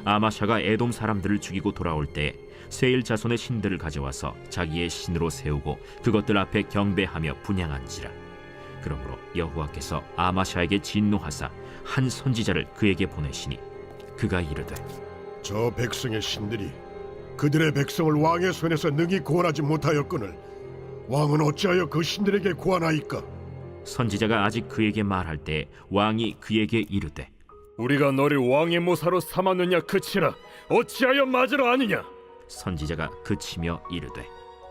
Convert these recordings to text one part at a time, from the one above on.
아마샤가 에돔 사람들을 죽이고 돌아올 때 세일 자손의 신들을 가져와서 자기의 신으로 세우고 그것들 앞에 경배하며 분향한지라. 그러므로 여호와께서 아마샤에게 진노하사 한 선지자를 그에게 보내시니 그가 이르되 저 백성의 신들이 그들의 백성을 왕의 손에서 능히 구원하지 못하였거늘 왕은 어찌하여 그 신들에게 구하나이까? 선지자가 아직 그에게 말할 때 왕이 그에게 이르되 우리가 너를 왕의 모사로 삼았느냐 그치라 어찌하여 맞으라 하느냐. 선지자가 그치며 이르되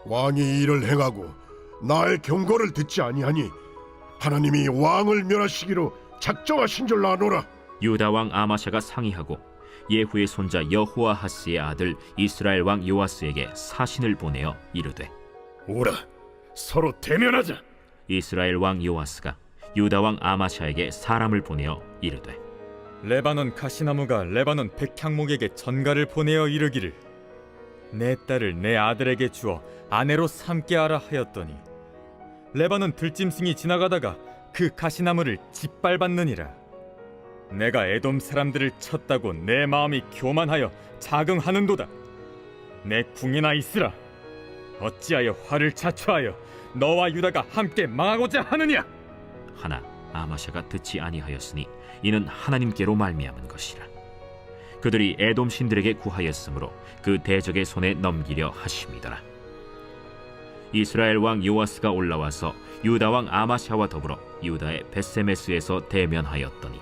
왕이 이를 행하고 나의 경고를 듣지 아니하니 하나님이 왕을 멸하시기로 작정하신 줄 아노라. 유다 왕 아마샤가 상의하고 예후의 손자 여호아하스의 아들 이스라엘 왕 요아스에게 사신을 보내어 이르되 오라 서로 대면하자. 이스라엘 왕 요아스가 유다 왕 아마샤에게 사람을 보내어 이르되 레바논 가시나무가 레바논 백향목에게 전가를 보내어 이르기를 내 딸을 내 아들에게 주어 아내로 삼게 하라 하였더니 레바논 들짐승이 지나가다가 그 가시나무를 짓밟았느니라. 내가 에돔 사람들을 쳤다고 내 마음이 교만하여 자긍하는도다. 내 궁이나 있으라. 어찌하여 화를 자초하여 너와 유다가 함께 망하고자 하느냐. 하나 아마샤가 듣지 아니하였으니 이는 하나님께로 말미암은 것이라. 그들이 에돔 신들에게 구하였으므로 그 대적의 손에 넘기려 하심이더라. 이스라엘 왕 요아스가 올라와서 유다 왕 아마샤와 더불어 유다의 벳세메스에서 대면하였더니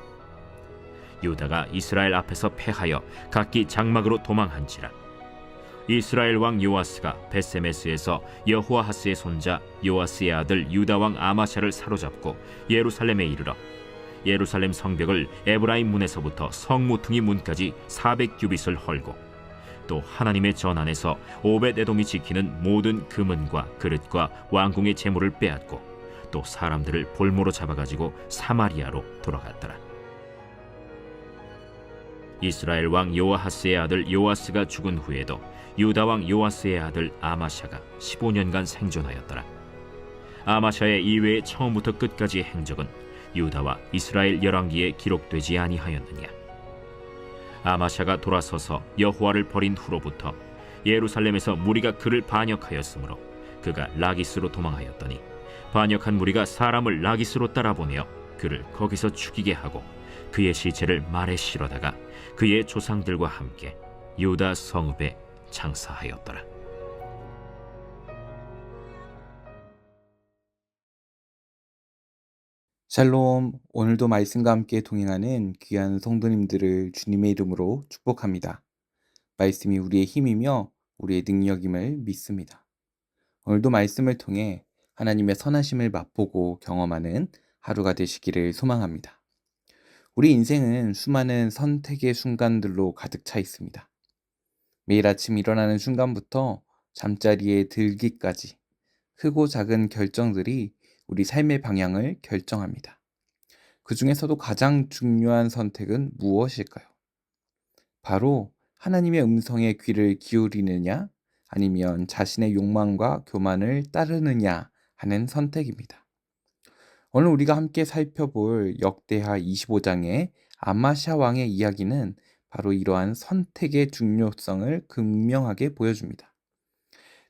유다가 이스라엘 앞에서 패하여 각기 장막으로 도망한지라. 이스라엘 왕 요아스가 벳세메스에서 여호아하스의 손자 요아스의 아들 유다 왕 아마샤를 사로잡고 예루살렘에 이르러 예루살렘 성벽을 에브라임 문에서부터 성모퉁이 문까지 400규빗을 헐고 또 하나님의 전 안에서 오벳에돔이 지키는 모든 금은과 그릇과 왕궁의 재물을 빼앗고 또 사람들을 볼모로 잡아가지고 사마리아로 돌아갔더라. 이스라엘 왕 요아하스의 아들 요아스가 죽은 후에도 유다 왕 요아스의 아들 아마샤가 15년간 생존하였더라. 아마샤의 이외의 처음부터 끝까지의 행적은 유다와 이스라엘 열왕기에 기록되지 아니하였느냐. 아마샤가 돌아서서 여호와를 버린 후로부터 예루살렘에서 무리가 그를 반역하였으므로 그가 라기스로 도망하였더니 반역한 무리가 사람을 라기스로 따라보내어 그를 거기서 죽이게 하고 그의 시체를 말에 실어다가 그의 조상들과 함께 유다 성읍에 장사하였더라. 샬롬, 오늘도 말씀과 함께 동행하는 귀한 성도님들을 주님의 이름으로 축복합니다. 말씀이 우리의 힘이며 우리의 능력임을 믿습니다. 오늘도 말씀을 통해 하나님의 선하심을 맛보고 경험하는 하루가 되시기를 소망합니다. 우리 인생은 수많은 선택의 순간들로 가득 차 있습니다. 매일 아침 일어나는 순간부터 잠자리에 들기까지 크고 작은 결정들이 우리 삶의 방향을 결정합니다. 그 중에서도 가장 중요한 선택은 무엇일까요? 바로 하나님의 음성에 귀를 기울이느냐 아니면 자신의 욕망과 교만을 따르느냐 하는 선택입니다. 오늘 우리가 함께 살펴볼 역대하 25장의 아마샤 왕의 이야기는 바로 이러한 선택의 중요성을 극명하게 보여줍니다.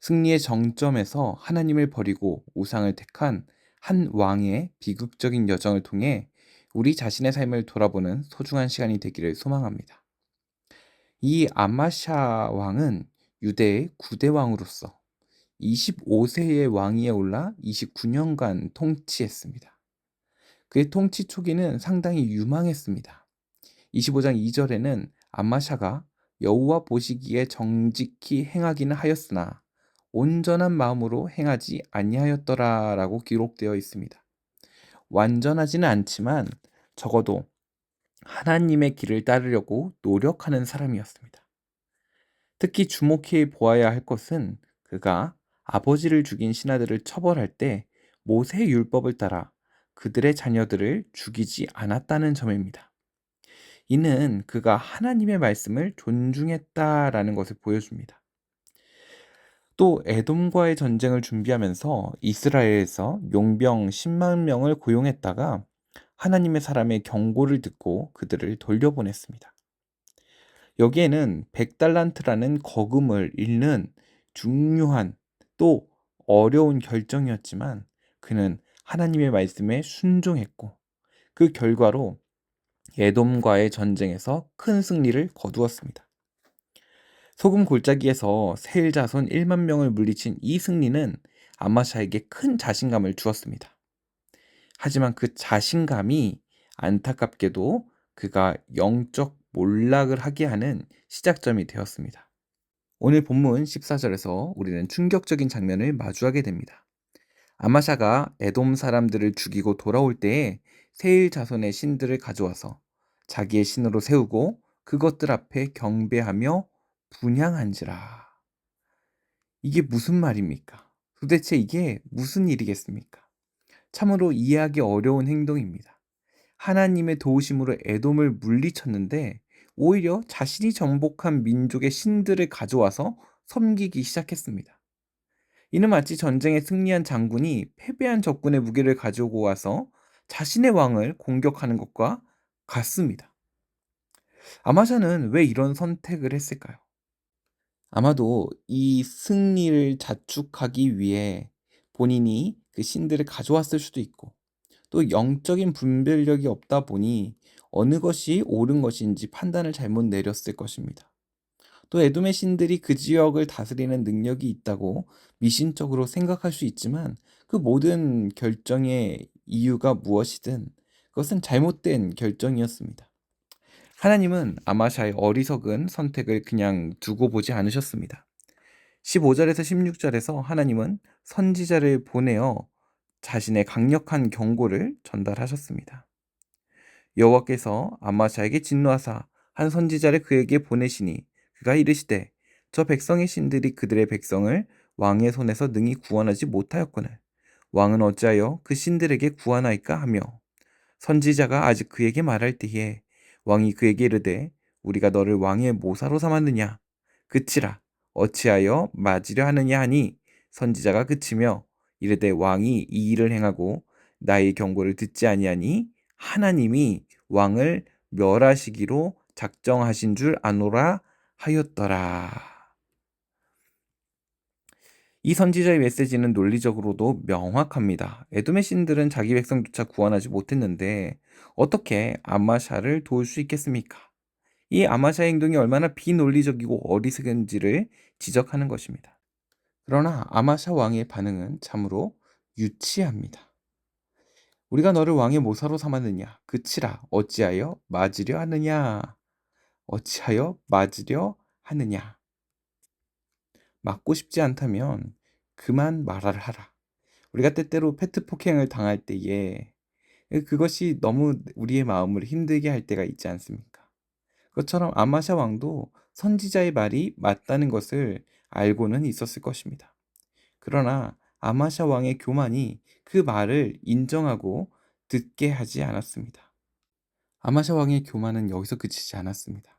승리의 정점에서 하나님을 버리고 우상을 택한 한 왕의 비극적인 여정을 통해 우리 자신의 삶을 돌아보는 소중한 시간이 되기를 소망합니다. 이 아마샤 왕은 유대의 9대 왕으로서 25세의 왕위에 올라 29년간 통치했습니다. 그의 통치 초기는 상당히 유망했습니다. 25장 2절에는 아마샤가 여호와 보시기에 정직히 행하기는 하였으나 온전한 마음으로 행하지 아니하였더라 라고 기록되어 있습니다. 완전하지는 않지만 적어도 하나님의 길을 따르려고 노력하는 사람이었습니다. 특히 주목해 보아야 할 것은 그가 아버지를 죽인 신하들을 처벌할 때 모세의 율법을 따라 그들의 자녀들을 죽이지 않았다는 점입니다. 이는 그가 하나님의 말씀을 존중했다라는 것을 보여줍니다. 또 에돔과의 전쟁을 준비하면서 이스라엘에서 용병 10만 명을 고용했다가 하나님의 사람의 경고를 듣고 그들을 돌려보냈습니다. 여기에는 100달란트라는 거금을 잃는 중요한 또 어려운 결정이었지만 그는 하나님의 말씀에 순종했고 그 결과로 에돔과의 전쟁에서 큰 승리를 거두었습니다. 소금 골짜기에서 세일 자손 1만 명을 물리친 이 승리는 아마샤에게 큰 자신감을 주었습니다. 하지만 그 자신감이 안타깝게도 그가 영적 몰락을 하게 하는 시작점이 되었습니다. 오늘 본문 14절에서 우리는 충격적인 장면을 마주하게 됩니다. 아마샤가 에돔 사람들을 죽이고 돌아올 때에 세일 자손의 신들을 가져와서 자기의 신으로 세우고 그것들 앞에 경배하며 분향한지라. 이게 무슨 말입니까? 도대체 이게 무슨 일이겠습니까? 참으로 이해하기 어려운 행동입니다. 하나님의 도우심으로 에돔을 물리쳤는데 오히려 자신이 정복한 민족의 신들을 가져와서 섬기기 시작했습니다. 이는 마치 전쟁에 승리한 장군이 패배한 적군의 무기를 가지고 와서 자신의 왕을 공격하는 것과 같습니다. 아마샤는 왜 이런 선택을 했을까요? 아마도 이 승리를 자축하기 위해 본인이 그 신들을 가져왔을 수도 있고 또 영적인 분별력이 없다 보니 어느 것이 옳은 것인지 판단을 잘못 내렸을 것입니다. 또 에돔의 신들이 그 지역을 다스리는 능력이 있다고 미신적으로 생각할 수 있지만 그 모든 결정의 이유가 무엇이든 그것은 잘못된 결정이었습니다. 하나님은 아마샤의 어리석은 선택을 그냥 두고 보지 않으셨습니다. 15절에서 16절에서 하나님은 선지자를 보내어 자신의 강력한 경고를 전달하셨습니다. 여호와께서 아마샤에게 진노하사 한 선지자를 그에게 보내시니 그가 이르시되 저 백성의 신들이 그들의 백성을 왕의 손에서 능히 구원하지 못하였거늘 왕은 어찌하여 그 신들에게 구하나이까 하며 선지자가 아직 그에게 말할 때에 왕이 그에게 이르되 우리가 너를 왕의 모사로 삼았느냐 그치라 어찌하여 맞으려 하느냐 하니 선지자가 그치며 이르되 왕이 이 일을 행하고 나의 경고를 듣지 아니하니 하나님이 왕을 멸하시기로 작정하신 줄 아노라 하였더라. 이 선지자의 메시지는 논리적으로도 명확합니다. 에돔의 신들은 자기 백성조차 구원하지 못했는데 어떻게 아마샤를 도울 수 있겠습니까? 이 아마샤의 행동이 얼마나 비논리적이고 어리석은지를 지적하는 것입니다. 그러나 아마샤 왕의 반응은 참으로 유치합니다. 우리가 너를 왕의 모사로 삼았느냐? 그치라 어찌하여 맞으려 하느냐? 어찌하여 맞으려 하느냐? 맞고 싶지 않다면 그만 말을 하라. 우리가 때때로 페트 폭행을 당할 때에 그것이 너무 우리의 마음을 힘들게 할 때가 있지 않습니까? 그것처럼 아마샤 왕도 선지자의 말이 맞다는 것을 알고는 있었을 것입니다. 그러나 아마샤 왕의 교만이 그 말을 인정하고 듣게 하지 않았습니다. 아마샤 왕의 교만은 여기서 그치지 않았습니다.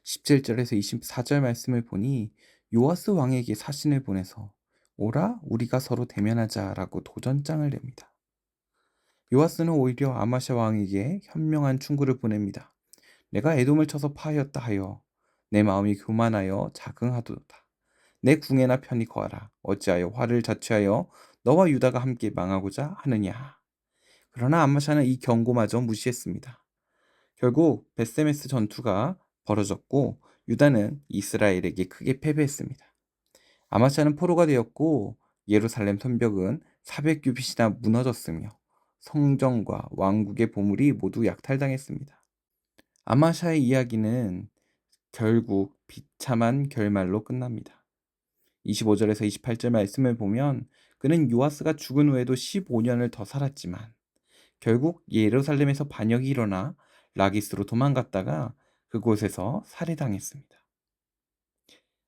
17절에서 24절 말씀을 보니 요아스 왕에게 사신을 보내서 오라 우리가 서로 대면하자라고 도전장을 냅니다. 요아스는 오히려 아마샤 왕에게 현명한 충고를 보냅니다. 내가 에돔을 쳐서 파하였다 하여 내 마음이 교만하여 자긍하도다. 내 궁에나 편히 거하라. 어찌하여 화를 자초하여 너와 유다가 함께 망하고자 하느냐. 그러나 아마샤는 이 경고마저 무시했습니다. 결국 베세메스 전투가 벌어졌고 유다는 이스라엘에게 크게 패배했습니다. 아마샤는 포로가 되었고 예루살렘 성벽은 400규빗이나 무너졌으며 성전과 왕국의 보물이 모두 약탈당했습니다. 아마샤의 이야기는 결국 비참한 결말로 끝납니다. 25절에서 28절 말씀을 보면 그는 요아스가 죽은 후에도 15년을 더 살았지만 결국 예루살렘에서 반역이 일어나 라기스로 도망갔다가 그곳에서 살해당했습니다.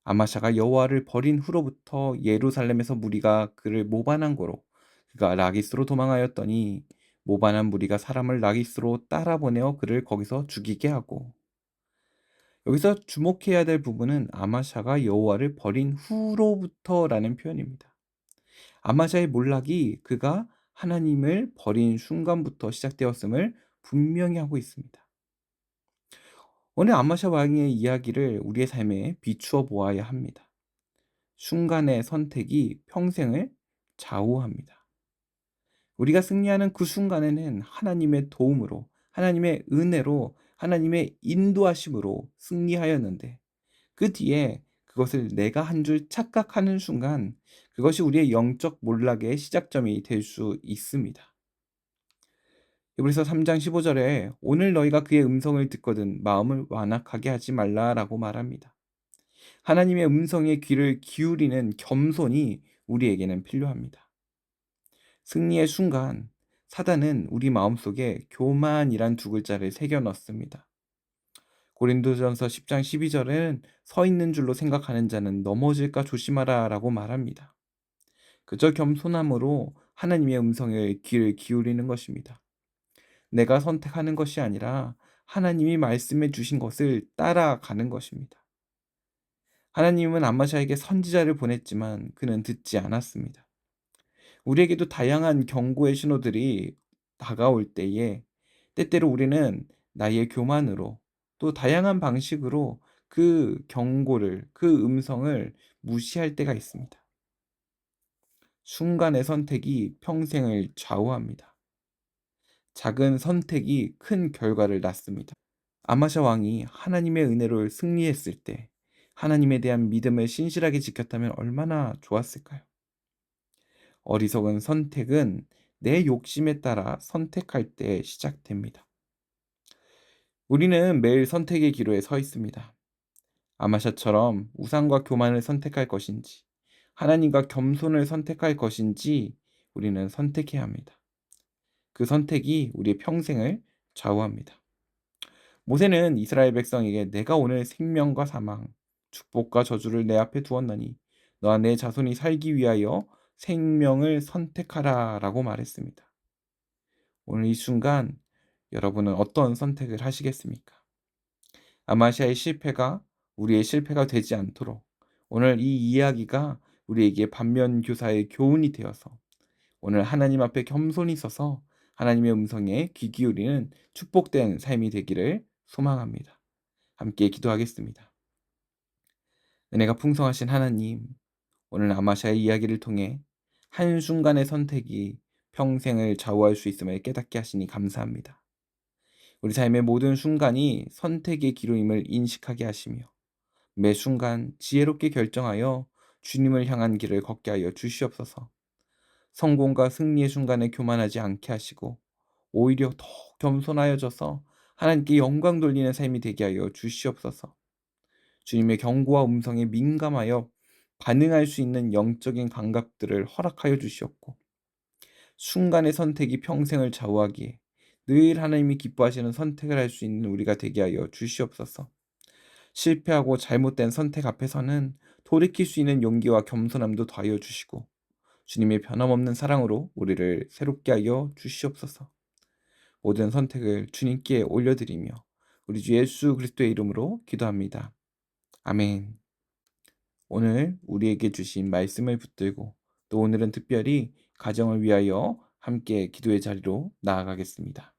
아마샤가 여호와를 버린 후로부터 예루살렘에서 무리가 그를 모반한 거로 그가 라기스로 도망하였더니 모반한 무리가 사람을 라기스로 따라보내어 그를 거기서 죽이게 하고 여기서 주목해야 될 부분은 아마샤가 여호와를 버린 후로부터라는 표현입니다. 아마샤의 몰락이 그가 하나님을 버린 순간부터 시작되었음을 분명히 하고 있습니다. 오늘 아마샤 왕의 이야기를 우리의 삶에 비추어 보아야 합니다. 순간의 선택이 평생을 좌우합니다. 우리가 승리하는 그 순간에는 하나님의 도움으로, 하나님의 은혜로, 하나님의 인도하심으로 승리하였는데 그 뒤에 그것을 내가 한 줄 착각하는 순간 그것이 우리의 영적 몰락의 시작점이 될 수 있습니다. 히브리서 3장 15절에 오늘 너희가 그의 음성을 듣거든 마음을 완악하게 하지 말라라고 말합니다. 하나님의 음성에 귀를 기울이는 겸손이 우리에게는 필요합니다. 승리의 순간 사단은 우리 마음속에 교만이란 두 글자를 새겨 넣습니다. 고린도전서 10장 12절에는 서 있는 줄로 생각하는 자는 넘어질까 조심하라 라고 말합니다. 그저 겸손함으로 하나님의 음성에 귀를 기울이는 것입니다. 내가 선택하는 것이 아니라 하나님이 말씀해 주신 것을 따라가는 것입니다. 하나님은 아마샤에게 선지자를 보냈지만 그는 듣지 않았습니다. 우리에게도 다양한 경고의 신호들이 다가올 때에 때때로 우리는 나의 교만으로 또 다양한 방식으로 그 경고를, 그 음성을 무시할 때가 있습니다. 순간의 선택이 평생을 좌우합니다. 작은 선택이 큰 결과를 낳습니다. 아마샤 왕이 하나님의 은혜로 승리했을 때 하나님에 대한 믿음을 신실하게 지켰다면 얼마나 좋았을까요? 어리석은 선택은 내 욕심에 따라 선택할 때 시작됩니다. 우리는 매일 선택의 기로에 서 있습니다. 아마샤처럼 우상과 교만을 선택할 것인지, 하나님과 겸손을 선택할 것인지 우리는 선택해야 합니다. 그 선택이 우리의 평생을 좌우합니다. 모세는 이스라엘 백성에게 내가 오늘 생명과 사망, 축복과 저주를 내 앞에 두었나니 너와 내 자손이 살기 위하여 생명을 선택하라 라고 말했습니다. 오늘 이 순간 여러분은 어떤 선택을 하시겠습니까? 아마시아의 실패가 우리의 실패가 되지 않도록 오늘 이 이야기가 우리에게 반면교사의 교훈이 되어서 오늘 하나님 앞에 겸손히 서서 하나님의 음성에 귀 기울이는 축복된 삶이 되기를 소망합니다. 함께 기도하겠습니다. 은혜가 풍성하신 하나님, 오늘 아마샤의 이야기를 통해 한순간의 선택이 평생을 좌우할 수 있음을 깨닫게 하시니 감사합니다. 우리 삶의 모든 순간이 선택의 기로임을 인식하게 하시며 매 순간 지혜롭게 결정하여 주님을 향한 길을 걷게 하여 주시옵소서. 성공과 승리의 순간에 교만하지 않게 하시고 오히려 더 겸손하여져서 하나님께 영광 돌리는 삶이 되게 하여 주시옵소서. 주님의 경고와 음성에 민감하여 반응할 수 있는 영적인 감각들을 허락하여 주시옵고 순간의 선택이 평생을 좌우하기에 늘 하나님이 기뻐하시는 선택을 할 수 있는 우리가 되게 하여 주시옵소서. 실패하고 잘못된 선택 앞에서는 돌이킬 수 있는 용기와 겸손함도 더하여 주시고 주님의 변함없는 사랑으로 우리를 새롭게 하여 주시옵소서. 모든 선택을 주님께 올려드리며 우리 주 예수 그리스도의 이름으로 기도합니다. 아멘. 오늘 우리에게 주신 말씀을 붙들고 또 오늘은 특별히 가정을 위하여 함께 기도의 자리로 나아가겠습니다.